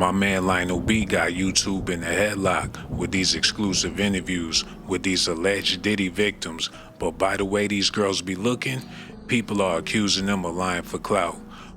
My man Lionel B got YouTube in a headlock with these exclusive interviews with these alleged Diddy victims. But by the way these girls be looking, people are accusing them of lying for clout.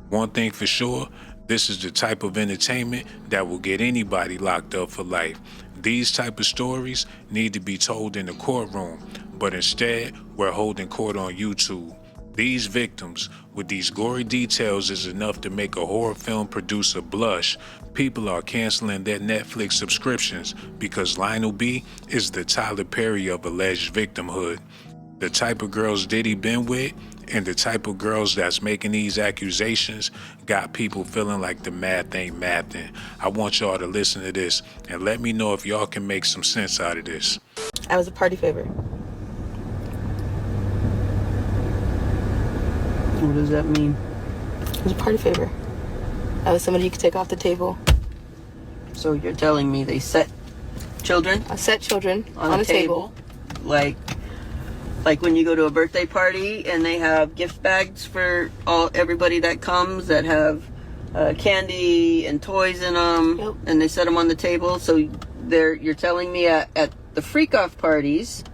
One thing for sure, this is the type of entertainment that will get anybody locked up for life. These type of stories need to be told in the courtroom, but instead, we're holding court on YouTube. These victims, with these gory details, is enough to make a horror film producer blush. People are canceling their Netflix subscriptions because Lionel B is the Tyler Perry of alleged victimhood. The type of girls Diddy been with and the type of girls that's making these accusations got people feeling like the math ain't mathing. I want y'all to listen to this and let me know if y'all can make some sense out of this. I was a party favor. What does that mean? I was a party favor. I was somebody you could take off the table. So you're telling me they set children? I set children on a table. Like when you go to a birthday party and they have gift bags for everybody that comes that have candy and toys in them. Yep. And they set them on the table. So you're telling me at the freak-off parties,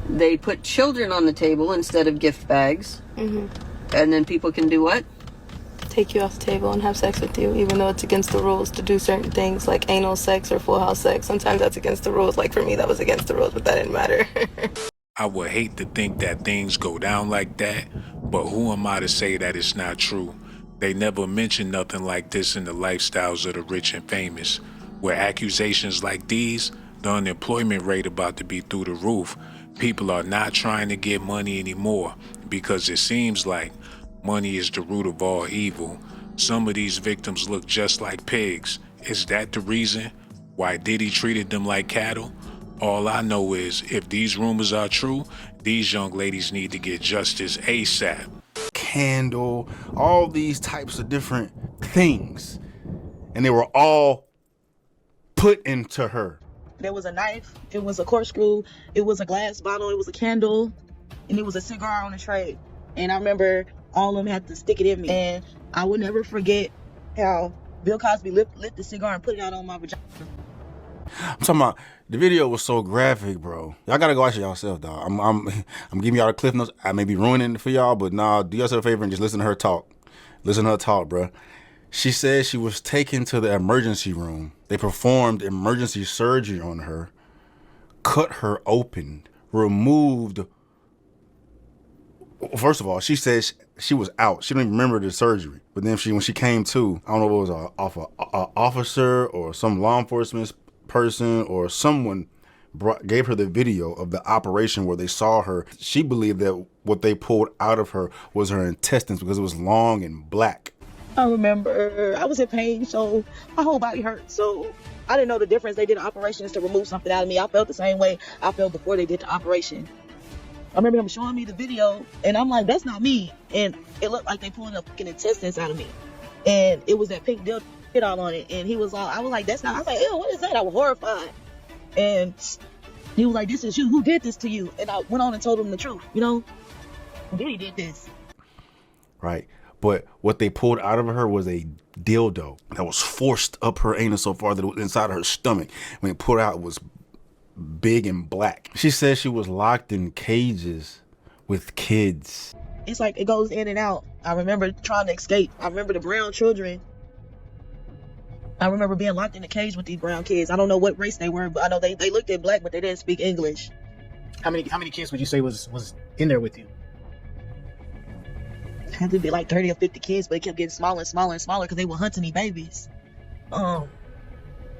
they put children on the table instead of gift bags. And then people can do what? Take you off the table and have sex with you, even though it's against the rules to do certain things like anal sex or full house sex. Sometimes that's against the rules. Like for me, that was against the rules, but that didn't matter. I would hate to think that things go down like that, but who am I to say that it's not true? They never mention nothing like this in the lifestyles of the rich and famous. Where accusations like these, the unemployment rate about to be through the roof. People are not trying to get money anymore because it seems like money is the root of all evil. Some of these victims look just like pigs. Is that the reason why Diddy treated them like cattle? All I know is if these rumors are true, these young ladies need to get justice ASAP. Candle, all these types of different things. And they were all put into her. There was a knife, it was a corkscrew, it was a glass bottle, it was a candle, and it was a cigar on a tray. And I remember all of them had to stick it in me. And I will never forget how Bill Cosby lit the cigar and put it out on my vagina. I'm talking about, the video was so graphic, bro. Y'all gotta go watch it yourself, dog. I'm giving y'all the cliff notes. I may be ruining it for y'all, but nah, do yourself a favor and just listen to her talk. Listen to her talk, bro. She said she was taken to the emergency room. They performed emergency surgery on her, cut her open, removed. First of all, she said she was out. She didn't even remember the surgery. But then when she came to, I don't know if it was an officer or some law enforcement person or someone gave her the video of the operation where they saw her. She believed that what they pulled out of her was her intestines because it was long and black. I remember I was in pain, so my whole body hurt. So I didn't know the difference. They did operations to remove something out of me. I felt the same way I felt before they did the operation. I remember him showing me the video, and I'm like, that's not me. And it looked like they pulled the fucking intestines out of me. And it was that pink dildo all on it. And he was all, I was like, that's not, I was like, ew, what is that? I was horrified. And he was like, this is you. Who did this to you? And I went on and told him the truth. You know, Diddy did this. Right. But what they pulled out of her was a dildo that was forced up her anus so far that it was inside of her stomach. When it pulled out, it was big and black. She said she was locked in cages with kids. It's like it goes in and out. I remember trying to escape. I remember the brown children. I remember being locked in a cage with these brown kids. I don't know what race they were, but I know they looked at black, but they didn't speak English. How many kids would you say was in there with you? Had to be like 30 or 50 kids, but it kept getting smaller and smaller and smaller because they were hunting these babies.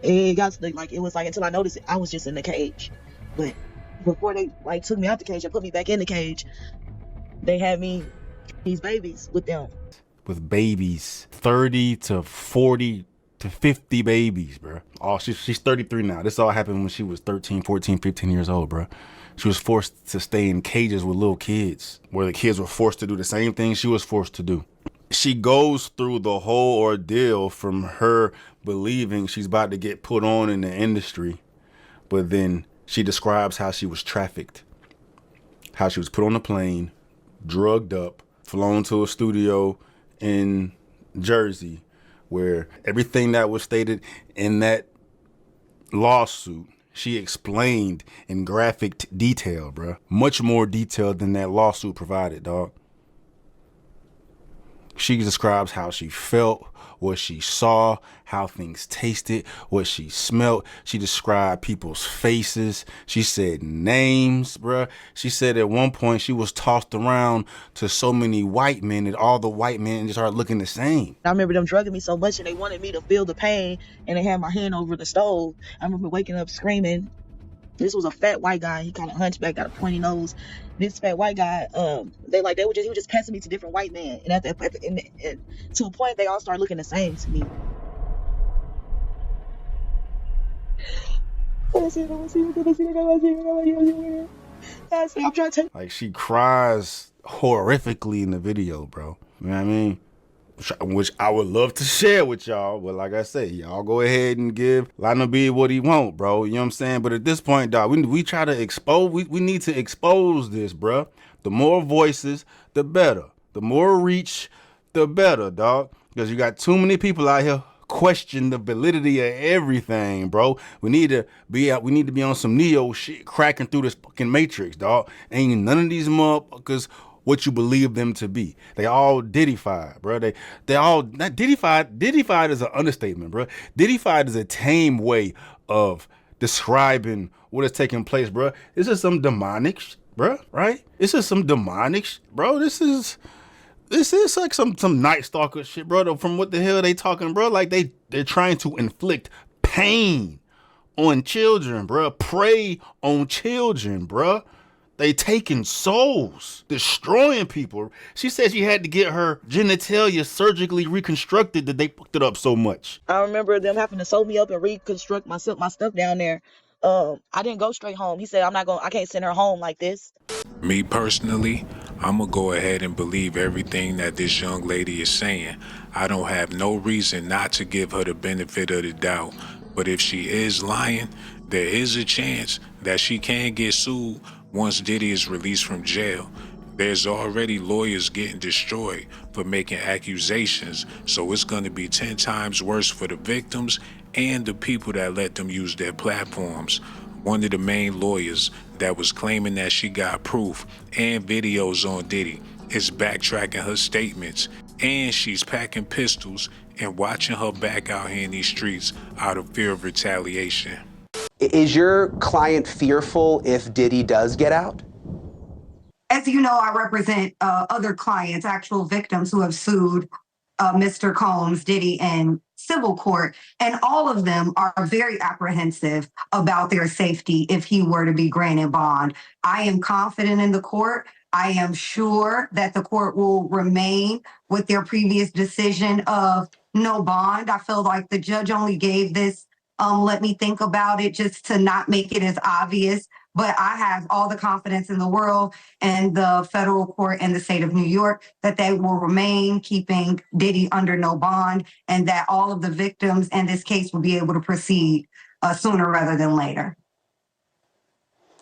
It got to like, it was like until I noticed it, I was just in the cage. But before they like took me out the cage and put me back in the cage, they had me these babies with them. With babies, 30 to 40 to 50 babies, bro. Oh, she's 33 now. This all happened when she was 13, 14, 15 years old, bro. She was forced to stay in cages with little kids, where the kids were forced to do the same thing she was forced to do. She goes through the whole ordeal from her believing she's about to get put on in the industry, but then she describes how she was trafficked, how she was put on a plane, drugged up, flown to a studio in Jersey, where everything that was stated in that lawsuit, she explained in graphic detail, bruh. Much more detail than that lawsuit provided, dog. She describes how she felt, what she saw, how things tasted, what she smelt. She described people's faces. She said names, bruh. She said at one point she was tossed around to so many white men that all the white men just started looking the same. I remember them drugging me so much and they wanted me to feel the pain, and they had my hand over the stove. I remember waking up screaming. This was a fat white guy. He kind of hunchback, got a pointy nose. This fat white guy, he was just passing me to different white men, and to a point they all started looking the same to me. I'm trying to Like, she cries horrifically in the video, bro. You know what I mean? Which I would love to share with y'all, but like I said, y'all go ahead and give Lionel B what he want, bro. You know what I'm saying? But at this point, dog, we try to expose. We need to expose this, bro. The more voices, the better. The more reach, the better, dog. Because you got too many people out here question the validity of everything, bro. We need to be on some Neo shit, cracking through this fucking matrix, dog. Ain't none of these motherfuckers what you believe them to be. They all Diddyfied, bro. They all not Diddyfied. Diddyfied is an understatement, bro. Diddyfied is a tame way of describing what is taking place, bro. This is some demonic, bro. Right? This is some demonic, bro. This is like some Night Stalker shit, bro. From what the hell they talking, bro? Like they're trying to inflict pain on children, bro. Prey on children, bro. They taking souls, destroying people. She said she had to get her genitalia surgically reconstructed that they fucked it up so much. I remember them having to sew me up and reconstruct my stuff down there. I didn't go straight home. He said, I can't send her home like this. Me personally, I'm gonna go ahead and believe everything that this young lady is saying. I don't have no reason not to give her the benefit of the doubt. But if she is lying, there is a chance that she can get sued once Diddy is released from jail. There's already lawyers getting destroyed for making accusations, so it's gonna be 10 times worse for the victims and the people that let them use their platforms. One of the main lawyers that was claiming that she got proof and videos on Diddy is backtracking her statements, and she's packing pistols and watching her back out here in these streets out of fear of retaliation. Is your client fearful if Diddy does get out? As you know, I represent other clients, actual victims who have sued Mr. Combs, Diddy, in civil court, and all of them are very apprehensive about their safety if he were to be granted bond. I am confident in the court. I am sure that the court will remain with their previous decision of no bond. I feel like the judge only gave this let me think about it just to not make it as obvious. But I have all the confidence in the world and the federal court and the state of New York that they will remain keeping Diddy under no bond, and that all of the victims in this case will be able to proceed sooner rather than later.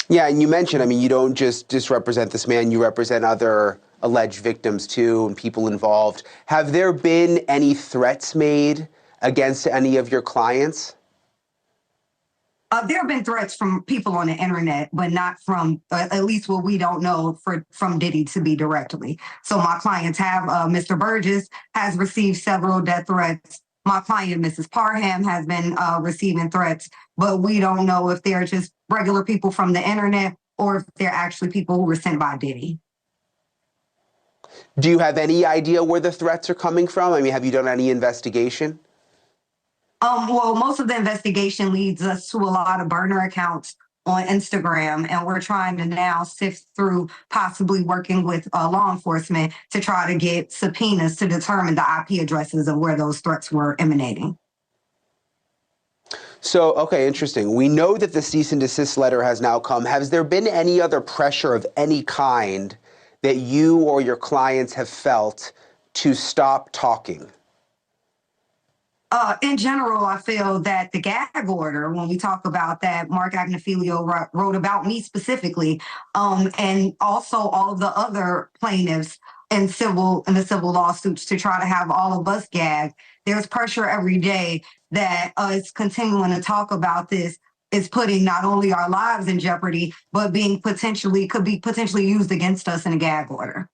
Yeah, and you mentioned, I mean, you don't just represent this man, you represent other alleged victims too and people involved. Have there been any threats made against any of your clients? There have been threats from people on the internet, but not from, at least what we don't know, from Diddy to be directly. So my clients have, Mr. Burgess has received several death threats. My client, Mrs. Parham, has been receiving threats, but we don't know if they're just regular people from the internet or if they're actually people who were sent by Diddy. Do you have any idea where the threats are coming from? I mean, have you done any investigation? Well, most of the investigation leads us to a lot of burner accounts on Instagram, and we're trying to now sift through possibly working with law enforcement to try to get subpoenas to determine the IP addresses of where those threats were emanating. So, okay, interesting. We know that the cease and desist letter has now come. Has there been any other pressure of any kind that you or your clients have felt to stop talking? In general, I feel that the gag order, when we talk about that, Mark Agnifilio wrote about me specifically, and also all of the other plaintiffs in the civil lawsuits to try to have all of us gagged. there's pressure every day that us continuing to talk about this is putting not only our lives in jeopardy, but could be potentially used against us in a gag order.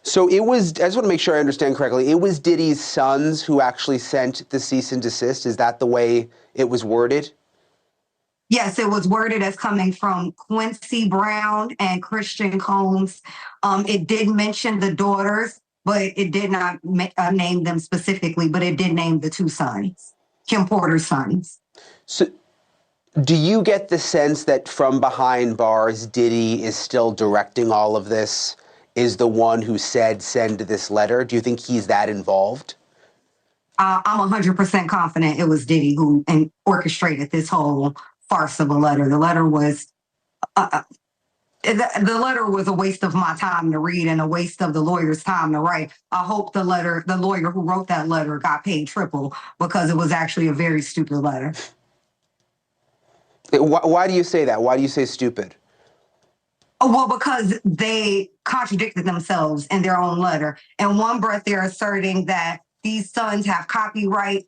So it was, I just want to make sure I understand correctly, it was Diddy's sons who actually sent the cease and desist? Is that the way it was worded? Yes, it was worded as coming from Quincy Brown and Christian Combs. It did mention the daughters, but it did not name them specifically, but it did name the two sons, Kim Porter's sons. So do you get the sense that from behind bars, Diddy is still directing all of this, is the one who said, send this letter? Do you think he's that involved? I'm 100% confident it was Diddy who orchestrated this whole farce of a letter. The letter was a waste of my time to read and a waste of the lawyer's time to write. I hope the lawyer who wrote that letter got paid triple, because it was actually a very stupid letter. Why do you say that? Why do you say stupid? Well, because they contradicted themselves in their own letter. In one breath, they're asserting that these sons have copyright,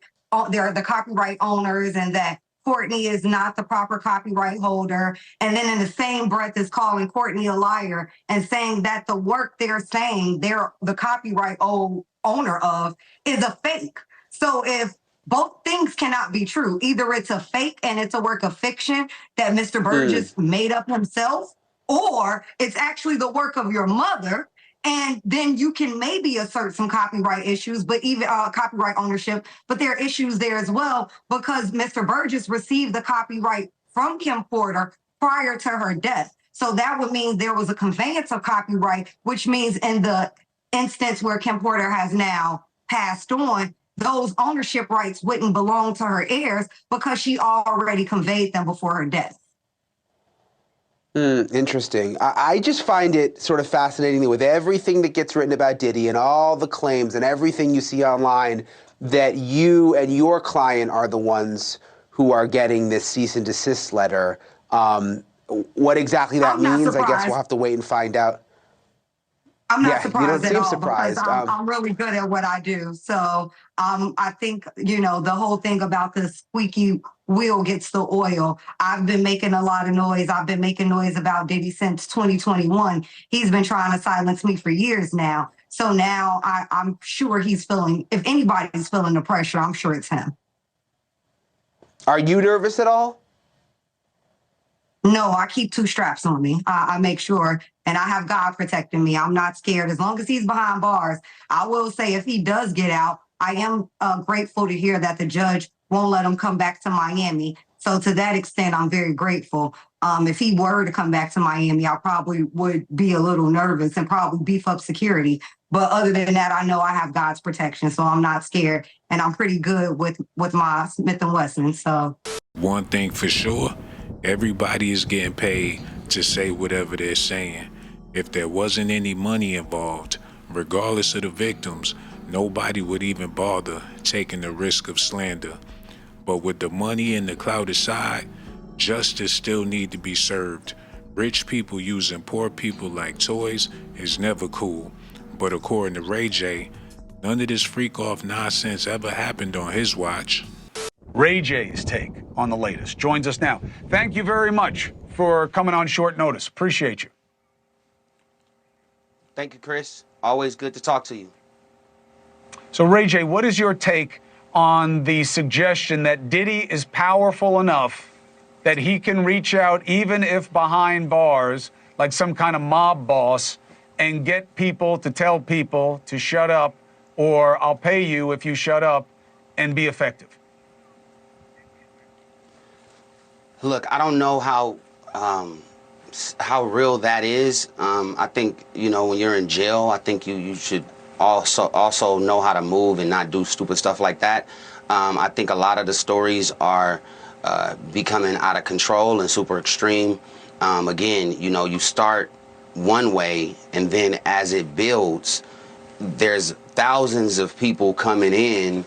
they're the copyright owners, and that Courtney is not the proper copyright holder. And then in the same breath is calling Courtney a liar and saying that the work they're saying they're the copyright owner of is a fake. So if both things cannot be true, either it's a fake and it's a work of fiction that Mr. Burgess made up himself, or it's actually the work of your mother, and then you can maybe assert some copyright issues, but even copyright ownership, but there are issues there as well, because Mr. Burgess received the copyright from Kim Porter prior to her death. So that would mean there was a conveyance of copyright, which means in the instance where Kim Porter has now passed on, those ownership rights wouldn't belong to her heirs because she already conveyed them before her death. Interesting. I just find it sort of fascinating that with everything that gets written about Diddy and all the claims and everything you see online, that you and your client are the ones who are getting this cease and desist letter. What exactly that means, I guess we'll have to wait and find out. I'm not surprised you don't at seem all surprised. Because I'm really good at what I do. So I think, the whole thing about the squeaky wheel gets the oil. I've been making a lot of noise. I've been making noise about Diddy since 2021. He's been trying to silence me for years now. So now I'm sure he's feeling, if anybody's feeling the pressure, I'm sure it's him. Are you nervous at all? No, I keep two straps on me. I make sure, and I have God protecting me. I'm not scared as long as he's behind bars. I will say if he does get out, I am grateful to hear that the judge won't let him come back to Miami. So to that extent, I'm very grateful. If he were to come back to Miami, I probably would be a little nervous and probably beef up security. But other than that, I know I have God's protection, so I'm not scared. And I'm pretty good with my Smith & Wesson. So one thing for sure, everybody is getting paid to say whatever they're saying. If there wasn't any money involved, regardless of the victims, nobody would even bother taking the risk of slander. But with the money and the clout aside, justice still need to be served. Rich people using poor people like toys is never cool. But according to Ray J, none of this freak-off nonsense ever happened on his watch. Ray J's take on the latest joins us now. Thank you very much for coming on short notice. Appreciate you. Thank you, Chris. Always good to talk to you. So, Ray J, what is your take on the suggestion that Diddy is powerful enough that he can reach out, even if behind bars, like some kind of mob boss, and get people to tell people to shut up, or I'll pay you if you shut up, and be effective? Look, I don't know how real that is. I think, when you're in jail, I think you should also know how to move and not do stupid stuff like that. I think a lot of the stories are becoming out of control and super extreme. Again, you start one way, and then as it builds, there's thousands of people coming in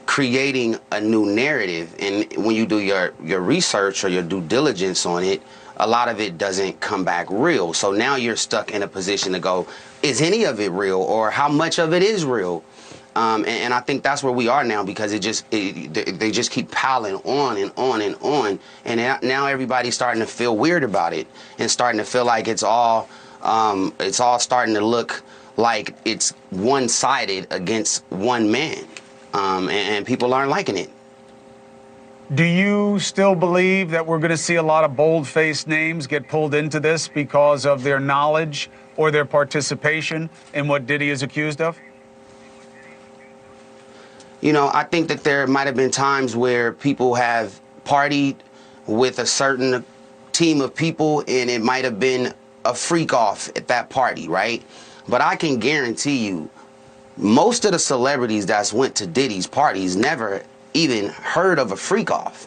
creating a new narrative. And when you do your research or your due diligence on it, a lot of it doesn't come back real. So now you're stuck in a position to go, is any of it real, or how much of it is real? And I think that's where we are now, because they just keep piling on and on and on. And now everybody's starting to feel weird about it and starting to feel like it's all starting to look like it's one-sided against one man. And people aren't liking it. Do you still believe that we're going to see a lot of bold-faced names get pulled into this because of their knowledge or their participation in what Diddy is accused of? You know, I think that there might have been times where people have partied with a certain team of people and it might have been a freak off at that party, right? But I can guarantee you, most of the celebrities that's went to Diddy's parties never even heard of a freak off.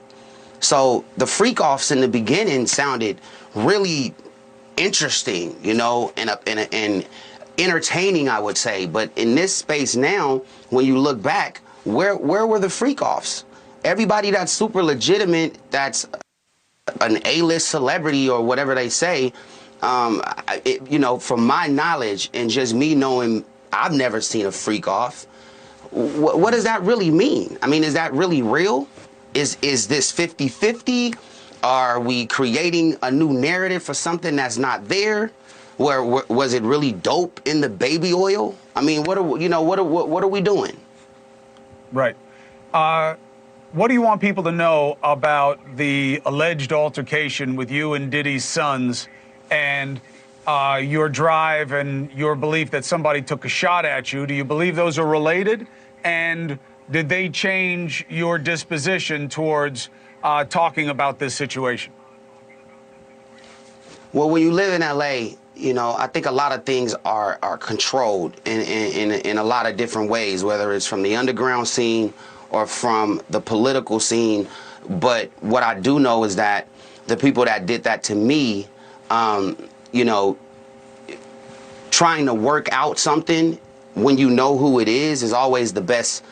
So the freak offs in the beginning sounded really interesting, you know, and entertaining, I would say. But in this space now, when you look back, where were the freak offs? Everybody that's super legitimate, that's an A-list celebrity or whatever they say, you know, from my knowledge and just me knowing, I've never seen a freak off. What does that really mean? I mean, is that really real? Is this 50-50? Are we creating a new narrative for something that's not there? Was it really dope in the baby oil? I mean, what are we doing? Right. What do you want people to know about the alleged altercation with you and Diddy's sons and your drive and your belief that somebody took a shot at you? Do you believe those are related? And did they change your disposition towards talking about this situation? Well, when you live in LA, you know, I think a lot of things are controlled in a lot of different ways, whether it's from the underground scene or from the political scene. But what I do know is that the people that did that to me, you know, trying to work out something when you know who it is always the best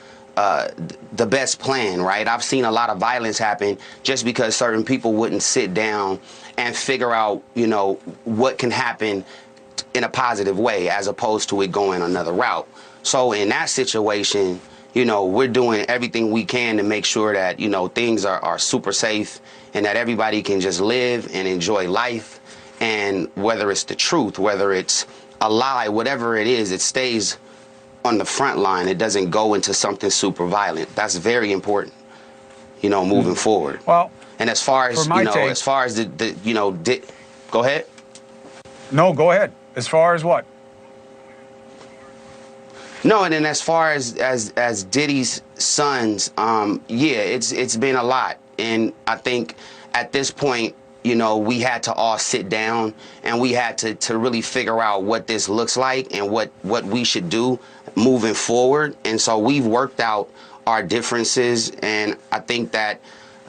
plan, right? I've seen a lot of violence happen just because certain people wouldn't sit down and figure out, you know, what can happen in a positive way as opposed to it going another route. So in that situation, you know, we're doing everything we can to make sure that, you know, things are super safe and that everybody can just live and enjoy life. And whether it's the truth, whether it's a lie, whatever it is, it stays on the front line. It doesn't go into something super violent. That's very important, you know, moving forward. Well, and as far as, you know, take, as far as the you know, go ahead. No, go ahead. As far as what? No, and then as far as Diddy's sons, yeah, it's been a lot. And I think at this point, you know, we had to all sit down and we had to really figure out what this looks like and what we should do moving forward. And so we've worked out our differences. And I think that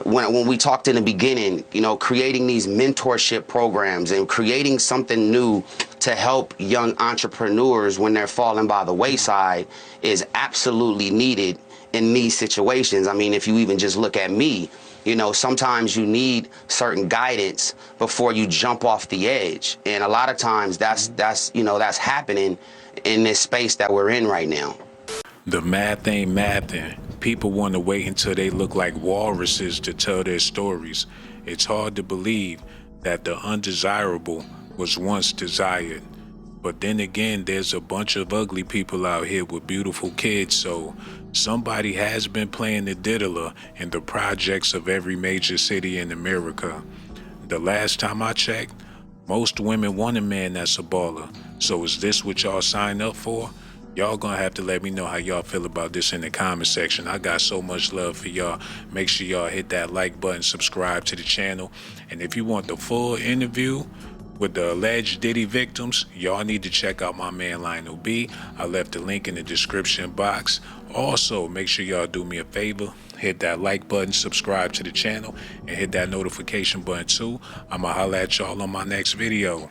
when we talked in the beginning, you know, creating these mentorship programs and creating something new to help young entrepreneurs when they're falling by the wayside is absolutely needed in these situations. I mean, if you even just look at me, you know, sometimes you need certain guidance before you jump off the edge. And a lot of times that's you know, that's happening in this space that we're in right now. The math ain't mathin'. People want to wait until they look like walruses to tell their stories. It's hard to believe that the undesirable was once desired. But then again, there's a bunch of ugly people out here with beautiful kids, so somebody has been playing the diddler in the projects of every major city in America. The last time I checked, most women want a man that's a baller. So is this what y'all signed up for? Y'all gonna have to let me know how y'all feel about this in the comment section. I got so much love for y'all. Make sure y'all hit that like button, subscribe to the channel. And if you want the full interview with the alleged Diddy victims, y'all need to check out my man Lionel B. I left the link in the description box. Also, make sure y'all do me a favor. Hit that like button, subscribe to the channel, and hit that notification button too. I'ma holla at y'all on my next video.